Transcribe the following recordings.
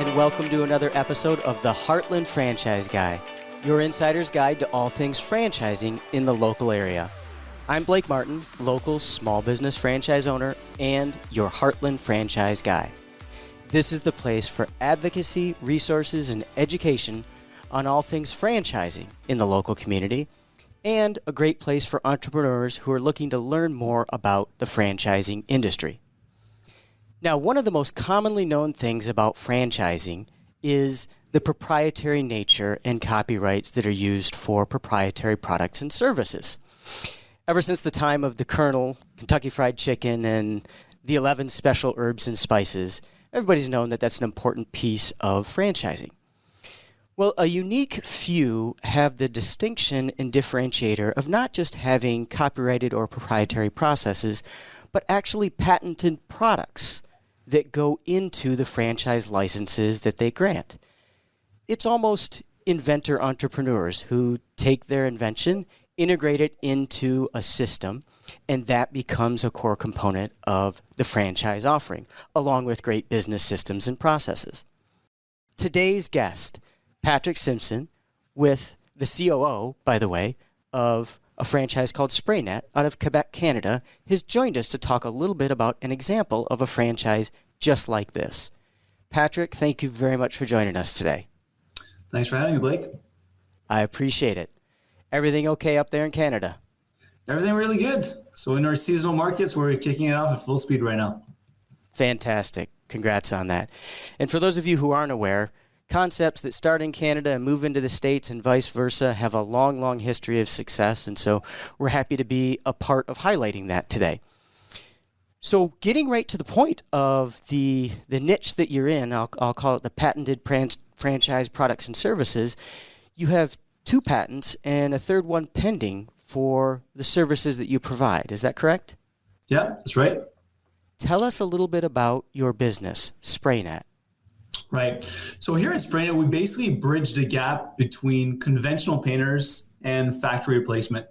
and welcome to another episode of the Heartland Franchise Guy, your insider's guide to all things franchising in the local area. I'm Blake Martin, local small business franchise owner and your Heartland Franchise Guy. This is the place for advocacy, resources, and education on all things franchising in the local community, and a great place for entrepreneurs who are looking to learn more about the franchising industry. Now, one of the most commonly known things about franchising is the proprietary nature and copyrights that are used for proprietary products and services. Ever since the time of the Colonel, Kentucky Fried Chicken, and the 11 special herbs and spices, everybody's known that that's an important piece of franchising. Well, a unique few have the distinction and differentiator of not just having copyrighted or proprietary processes, but actually patented products that go into the franchise licenses that they grant. It's almost inventor entrepreneurs who take their invention, integrate it into a system, and that becomes a core component of the franchise offering, along with great business systems and processes. Today's guest, Patrick Simpson, with the COO, by the way, of a franchise called SprayNet out of Quebec, Canada, has joined us to talk a little bit about an example of a franchise just like this. Patrick, thank you very much for joining us today. Thanks for having me, Blake. I appreciate it. Everything okay up there in Canada? Everything really good. So in our seasonal markets, we're kicking it off at full speed right now. Fantastic. Congrats on that. And for those of you who aren't aware, concepts that start in Canada and move into the States and vice versa have a long, long history of success. And so we're happy to be a part of highlighting that today. So getting right to the point of the niche that you're in, I'll call it the patented franchise products and services, you have 2 patents and a third one pending for the services that you provide. Is that correct? Yeah, that's right. Tell us a little bit about your business, SprayNet. Right. So here at SprayNet, we basically bridge the gap between conventional painters and factory replacement.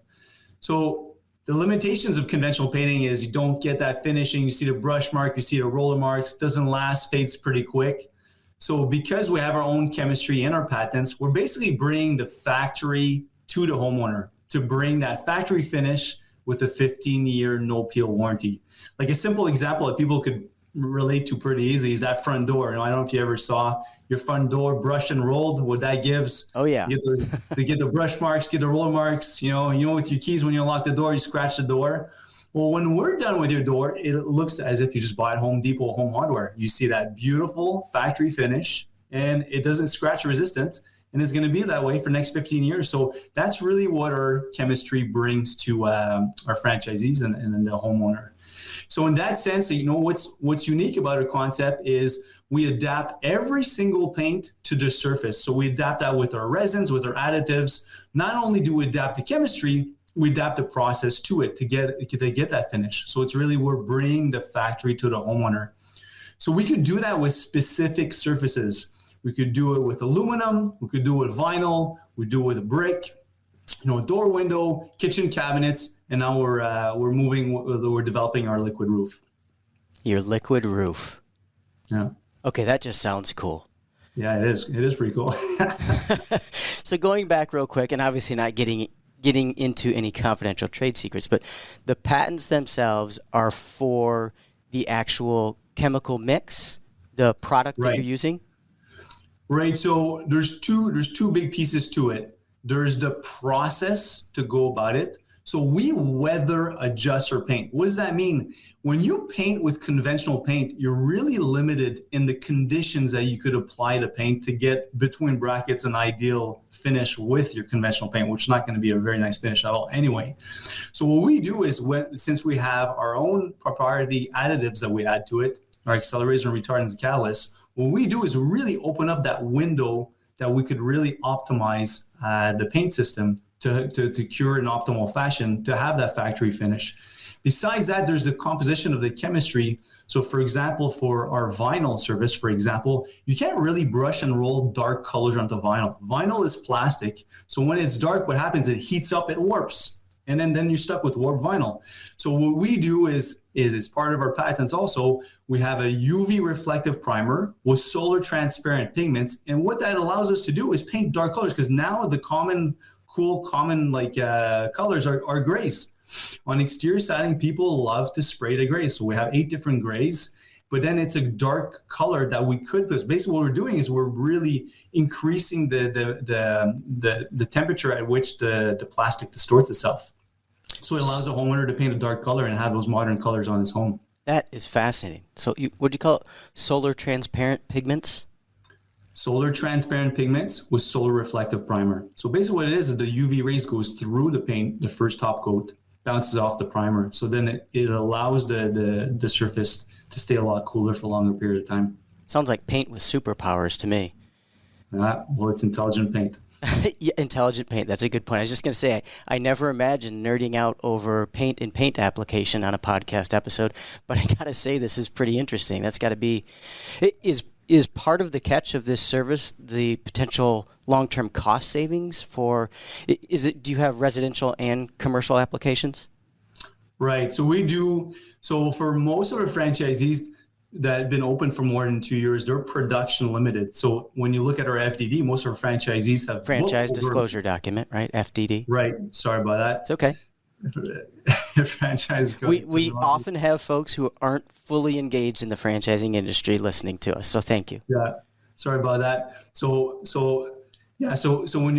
So the limitations of conventional painting is you don't get that finishing. You see the brush mark, you see the roller marks, doesn't last, fades pretty quick. So because we have our own chemistry and our patents, we're basically bringing the factory to the homeowner to bring that factory finish with a 15-year no-peel warranty. Like a simple example that people could relate to pretty easily is that front door. I don't know if you ever saw your front door brushed and rolled, what that gives. Oh, yeah. To get the brush marks, get the roller marks, you know, with your keys when you unlock the door, you scratch the door. Well, when we're done with your door, it looks as if you just bought Home Depot Home Hardware. You see that beautiful factory finish, and it doesn't scratch resistant, and it's going to be that way for the next 15 years. So that's really what our chemistry brings to our franchisees and the homeowner. So in that sense, you know, what's unique about our concept is we adapt every single paint to the surface. So we adapt that with our resins, with our additives. Not only do we adapt the chemistry, we adapt the process to it to get that finish. So it's really, we're bringing the factory to the homeowner. So we could do that with specific surfaces. We could do it with aluminum. We could do it with vinyl. We do it with brick, door window, kitchen cabinets. And now we're developing our liquid roof. Your liquid roof. Yeah. Okay, that just sounds cool. Yeah, it is. It is pretty cool. So going back real quick, and obviously not getting into any confidential trade secrets, but the patents themselves are for the actual chemical mix, the product that you're using? Right. So there's two big pieces to it. There's the process to go about it. So we weather adjust our paint. What does that mean? When you paint with conventional paint, you're really limited in the conditions that you could apply the paint to get between brackets an ideal finish with your conventional paint, which is not going to be a very nice finish at all anyway. So what we do is since we have our own proprietary additives that we add to it, our accelerators and retardants and catalysts, what we do is really open up that window that we could really optimize the paint system to cure in optimal fashion to have that factory finish. Besides that, there's the composition of the chemistry. So for example, for our vinyl service, for example, you can't really brush and roll dark colors onto vinyl. Vinyl is plastic. So when it's dark, what happens? It heats up, it warps. and then you're stuck with warped vinyl. So what we do is as part of our patents also, we have a UV reflective primer with solar transparent pigments. And what that allows us to do is paint dark colors, because now the common colors are grays. On exterior siding, people love to spray the gray. So we have 8 different grays, but then it's a dark color that we could put. Basically what we're doing is we're really increasing the temperature at which the plastic distorts itself. So it allows the homeowner to paint a dark color and have those modern colors on his home. That is fascinating. So what'd you call it? Solar transparent pigments? Solar transparent pigments with solar reflective primer. So basically what it is the UV rays goes through the paint, the first top coat, bounces off the primer. So then it allows the surface to stay a lot cooler for a longer period of time. Sounds like paint with superpowers to me. Well, it's intelligent paint. Yeah, intelligent paint. That's a good point. I was just going to say, I never imagined nerding out over paint and paint application on a podcast episode, but I got to say this is pretty interesting. That's got to be, is part of the catch of this service the potential long-term cost savings for, do you have residential and commercial applications? Right. So we do, so for most of our franchisees that have been open for more than 2 years, they're production limited. So when you look at our FDD, most of our franchisees have franchise disclosure document, right? FDD. Right. Sorry about that. It's okay. Franchise we often have folks who aren't fully engaged in the franchising industry listening to us. So thank you. Yeah. Sorry about that. So when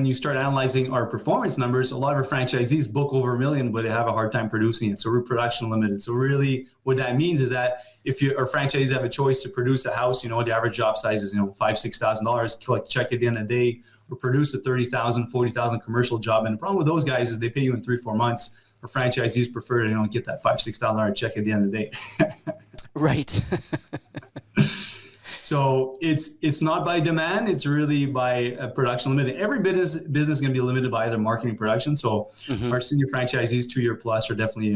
you start analyzing our performance numbers, a lot of our franchisees book over $1 million, but they have a hard time producing it. So we're production limited. So really what that means is that if our franchisees have a choice to produce a house, the average job size is, $5,000-$6,000, collect check at the end of the day, or produce a $30,000, $40,000 commercial job. And the problem with those guys is they pay you in 3-4 months. Our franchisees prefer to get that $5,000-$6,000 check at the end of the day. Right. So it's not by demand, it's really by production limited. Every business is going to be limited by either marketing production. So our senior franchisees 2-year plus are definitely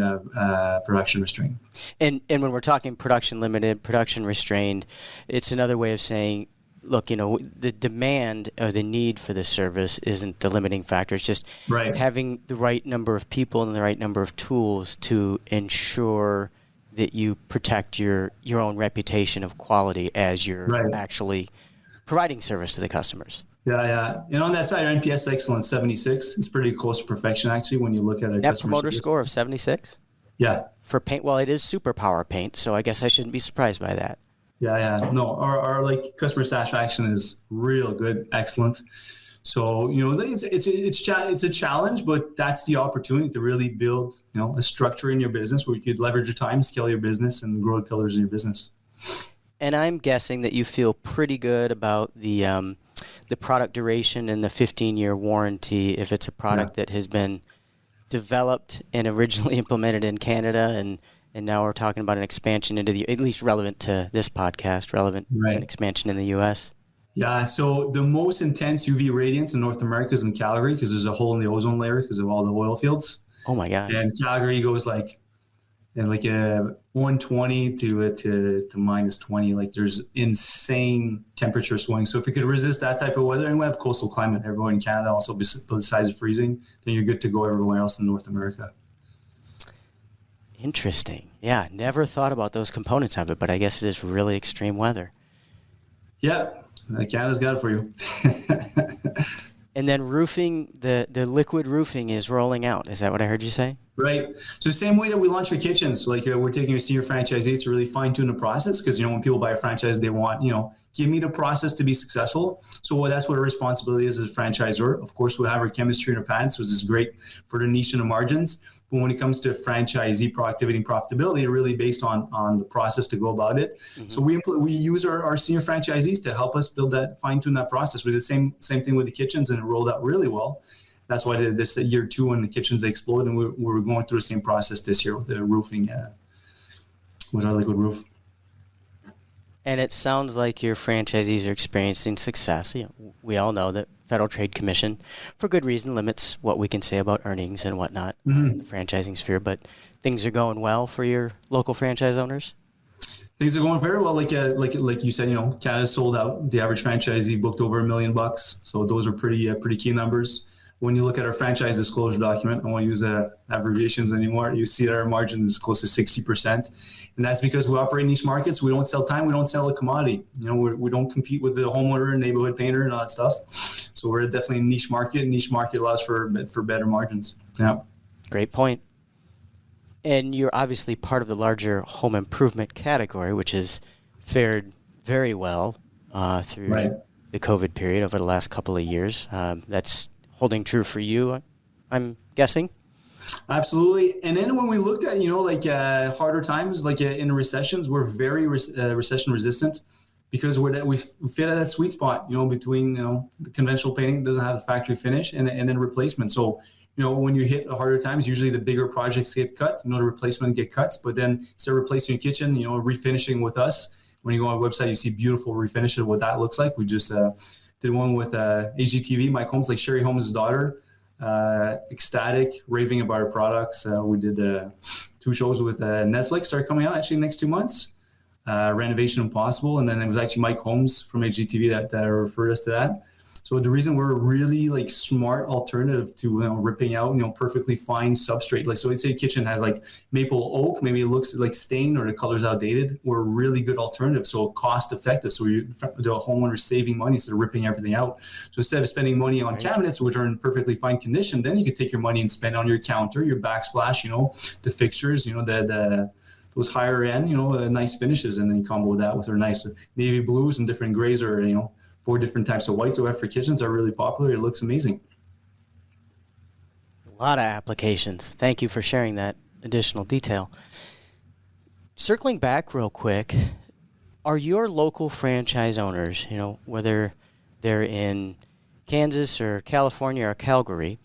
production restrained. And when we're talking production limited, production restrained, it's another way of saying, look, the demand or the need for this service isn't the limiting factor. It's just having the right number of people and the right number of tools to ensure that you protect your own reputation of quality as you're actually providing service to the customers. Yeah. And on that side, our NPS excellence 76. It's pretty close to perfection, actually, when you look at our Net Promoter Score of 76? Yeah. For paint, well, it is superpower paint, so I guess I shouldn't be surprised by that. Yeah. No, our customer satisfaction is real good, excellent. So, it's a challenge, but that's the opportunity to really build, a structure in your business where you could leverage your time, scale your business, and grow the pillars in your business. And I'm guessing that you feel pretty good about the product duration and the 15-year warranty if it's a product that has been developed and originally implemented in Canada, and now we're talking about an expansion into at least relevant to this podcast, relevant to an expansion in the U.S. Yeah, so the most intense UV radiance in North America is in Calgary because there's a hole in the ozone layer because of all the oil fields. Oh my gosh! And Calgary goes like 120 to minus 20. Like there's insane temperature swings. So if you could resist that type of weather, and we have coastal climate everywhere in Canada, also besides of freezing, then you're good to go everywhere else in North America. Interesting. Yeah, never thought about those components of it, but I guess it is really extreme weather. Yeah. Canada's got it for you. And then roofing, the liquid roofing is rolling out. Is that what I heard you say? Right. So same way that we launch our kitchens, we're taking our senior franchisees to really fine tune the process because, when people buy a franchise, they want, give me the process to be successful. So that's what our responsibility is as a franchisor. Of course, we'll have our chemistry and our patents, which is great for the niche and the margins. But when it comes to franchisee productivity and profitability, really based on the process to go about it. Mm-hmm. So we use our senior franchisees to help us build that, fine tune that process. We did the same thing with the kitchens, and it rolled out really well. That's why I did this year 2 when the kitchens, they exploded, and we're going through the same process this year with the roofing, with our liquid roof. And it sounds like your franchisees are experiencing success. We all know that Federal Trade Commission, for good reason, limits what we can say about earnings and whatnot in the franchising sphere. But things are going well for your local franchise owners? Things are going very well. Like you said, Canada sold out. The average franchisee booked over $1 million. So those are pretty key numbers. when you look at our franchise disclosure document, I won't use abbreviations anymore, you see that our margin is close to 60%. And that's because we operate niche markets. We don't sell time. We don't sell a commodity. We don't compete with the homeowner, neighborhood painter, and all that stuff. So we're definitely a niche market. Niche market allows for better margins. Yeah. Great point. And you're obviously part of the larger home improvement category, which has fared very well through the COVID period over the last couple of years. That's holding true for you, I'm guessing? Absolutely. And then when we looked at, harder times, in recessions, we're very recession resistant because we fit at that sweet spot, between, the conventional painting doesn't have a factory finish and then replacement. So, when you hit harder times, usually the bigger projects get cut, the replacement get cuts, but then instead of replacing your kitchen, refinishing with us. When you go on our website, you see beautiful refinishes, what that looks like. We just did one with HGTV, Mike Holmes, like Sherry Holmes' daughter, ecstatic, raving about our products. We did 2 shows with Netflix, start coming out actually next 2 months. Renovation Impossible, and then it was actually Mike Holmes from HGTV that referred us to that. So the reason we're a really smart alternative to ripping out perfectly fine substrate, so let's say a kitchen has maple oak, maybe it looks like stained or the color's outdated. We're a really good alternative, so cost effective. So the homeowner saving money instead of ripping everything out. So instead of spending money on cabinets which are in perfectly fine condition, then you could take your money and spend on your counter, your backsplash, the fixtures, those higher end, nice finishes, and then you combo that with our nice navy blues and different grays, or 4 different types of whites for kitchens are really popular. It looks amazing. A lot of applications. Thank you for sharing that additional detail. Circling back real quick, are your local franchise owners, whether they're in Kansas or California or Calgary,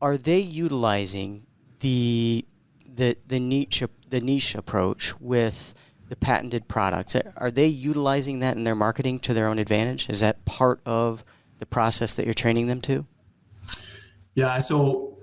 are they utilizing the niche approach with the patented products? Are they utilizing that in their marketing to their own advantage? Is that part of the process that you're training them to? Yeah, so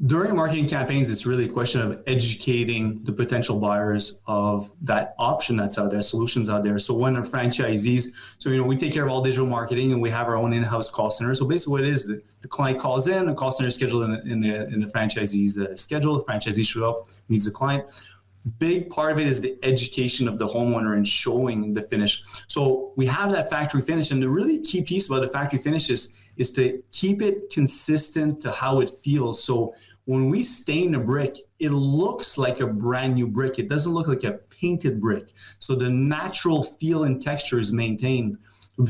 during marketing campaigns, it's really a question of educating the potential buyers of that option that's out there, solutions out there. So when our franchisees, we take care of all digital marketing and we have our own in-house call center. So basically what it is, the client calls in, the call center is scheduled in the franchisee's schedule. The franchisee shows up, meets the client. Big part of it is the education of the homeowner and showing the finish. So we have that factory finish, and the really key piece about the factory finish is to keep it consistent to how it feels. So when we stain a brick, it looks like a brand new brick. It doesn't look like a painted brick. So the natural feel and texture is maintained.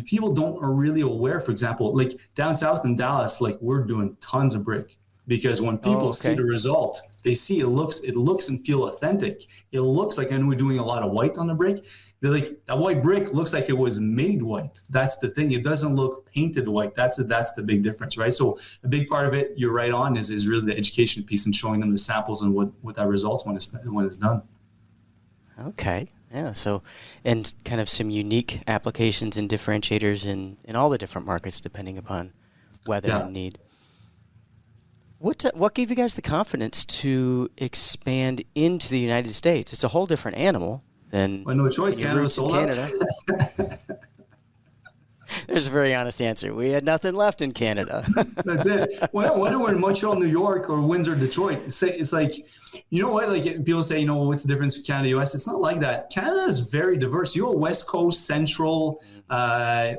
People are really aware, for example, down south in Dallas, we're doing tons of brick. Because when people see the result, they see it looks and feel authentic. It looks like, I know we're doing a lot of white on the brick. They're like, that white brick looks like it was made white. That's the thing. It doesn't look painted white. That's the big difference, right? So a big part of it, you're right on, is really the education piece and showing them the samples and what that results when it's done. Okay. Yeah. So, and kind of some unique applications and differentiators in all the different markets, depending upon weather and need. What gave you guys the confidence to expand into the United States? It's a whole different animal than no choice. Canada sold Canada. There's a very honest answer. We had nothing left in Canada. That's it. Well, I wonder in Montreal, New York, or Windsor, Detroit, it's like, people say, what's the difference between Canada and US? It's not like that. Canada is very diverse. You go West Coast, Central,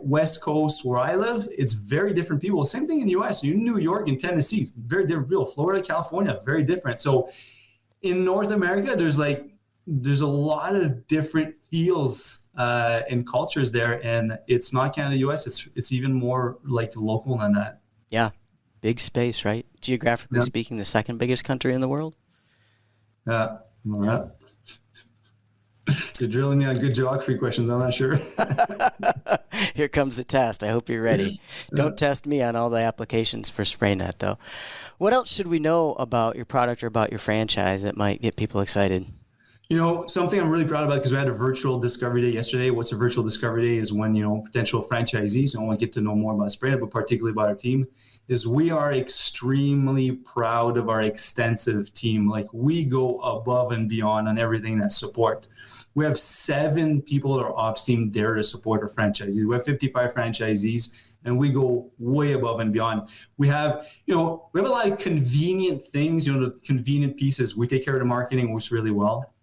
West Coast, where I live, it's very different people. Same thing in the US. You New York and Tennessee, very different people. Florida, California, very different. So in North America, there's a lot of different feels and cultures there, and it's not Canada, US. It's even more local than that. Yeah, big space, right? Geographically speaking, the second biggest country in the world. Yeah. You're drilling me on good geography questions. I'm not sure. Here comes the test. I hope you're ready. Don't test me on all the applications for SprayNet, though. What else should we know about your product or about your franchise that might get people excited? Something I'm really proud about, because we had a virtual discovery day yesterday. What's a virtual discovery day is when, potential franchisees want to get to know more about SprayNet, but particularly about our team, is we are extremely proud of our extensive team. We go above and beyond on everything that support. We have 7 people on our ops team there to support our franchisees. We have 55 franchisees, and we go way above and beyond. We have a lot of convenient things, the convenient pieces. We take care of the marketing, works really well.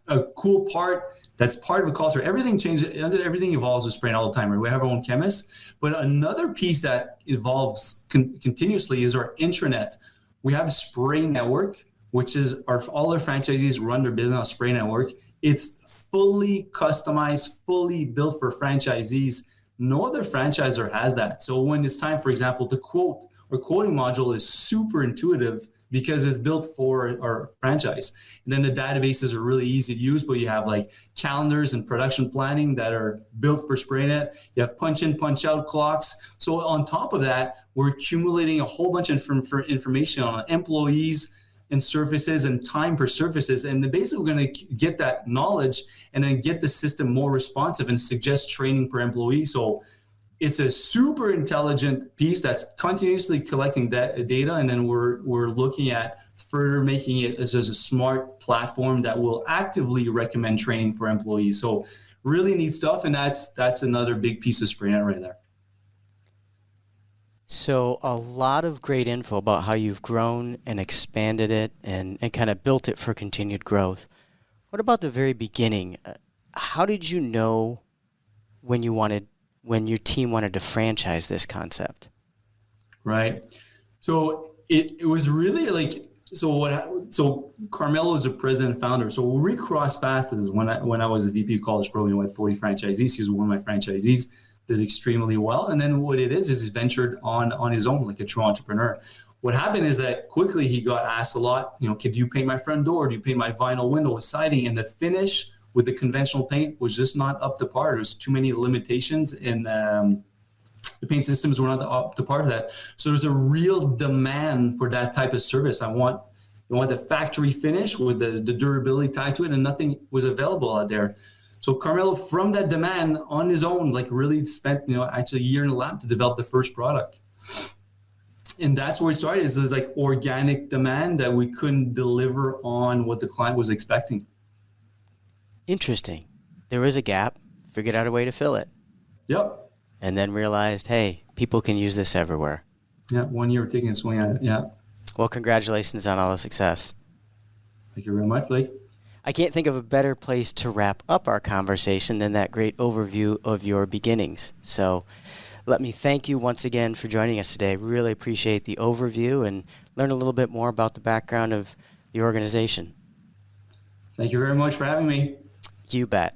A cool part that's part of a culture. Everything changes, everything evolves with spraying all the time. Right? We have our own chemists, but another piece that evolves continuously is our intranet. We have Spray Network, which is all our franchisees run their business on Spray Network. It's fully customized, fully built for franchisees. No other franchisor has that. So when it's time, for example, to quote, our quoting module is super intuitive because it's built for our franchise. And then the databases are really easy to use, but you have like calendars and production planning that are built for SprayNet. You have punch in, punch out clocks. So on top of that, we're accumulating a whole bunch of information on employees and surfaces and time per surfaces. And then basically we're going to get that knowledge and then get the system more responsive and suggest training per employee. So it's a super intelligent piece that's continuously collecting that data, and then we're looking at further making it as a smart platform that will actively recommend training for employees. So really neat stuff, and that's another big piece of SprayNet right there. So a lot of great info about how you've grown and expanded it and kind of built it for continued growth. What about the very beginning? How did you know when your team wanted to franchise this concept? Right. So it was really like, so Carmelo is the president and founder. So we crossed paths when I was a VP of college program. We had 40 franchisees. He was one of my franchisees, did extremely well. And then what it is he's ventured on his own, like a true entrepreneur. What happened is that quickly he got asked a lot, could you paint my front door? Do you paint my vinyl window with siding? And the finish with the conventional paint was just not up to par. There's too many limitations in the paint systems were not up to par of that. So there's a real demand for that type of service. I want the factory finish with the durability tied to it, and nothing was available out there. So Carmelo, from that demand on his own, like really spent, actually a year in the lab to develop the first product. And that's where it started. Is like organic demand that we couldn't deliver on what the client was expecting. Interesting. There was a gap, figured out a way to fill it. Yep. And then realized, hey, people can use this everywhere. Yeah, 1 year taking a swing at it, yeah. Well, congratulations on all the success. Thank you very much, Blake. I can't think of a better place to wrap up our conversation than that great overview of your beginnings. So let me thank you once again for joining us today. Really appreciate the overview and learn a little bit more about the background of the organization. Thank you very much for having me. You bet.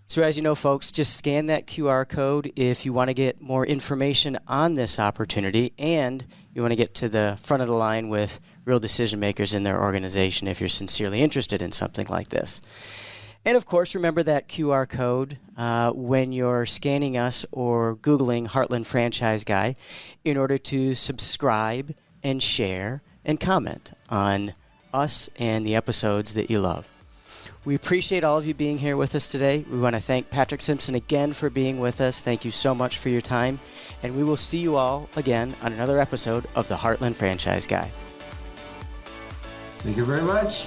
So as you know, folks, just scan that QR code if you want to get more information on this opportunity and you want to get to the front of the line with real decision makers in their organization if you're sincerely interested in something like this. And of course, remember that QR code when you're scanning us or Googling Heartland Franchise Guy in order to subscribe and share and comment on us and the episodes that you love. We appreciate all of you being here with us today. We want to thank Patrick Simpson again for being with us. Thank you so much for your time. And we will see you all again on another episode of the Heartland Franchise Guy. Thank you very much.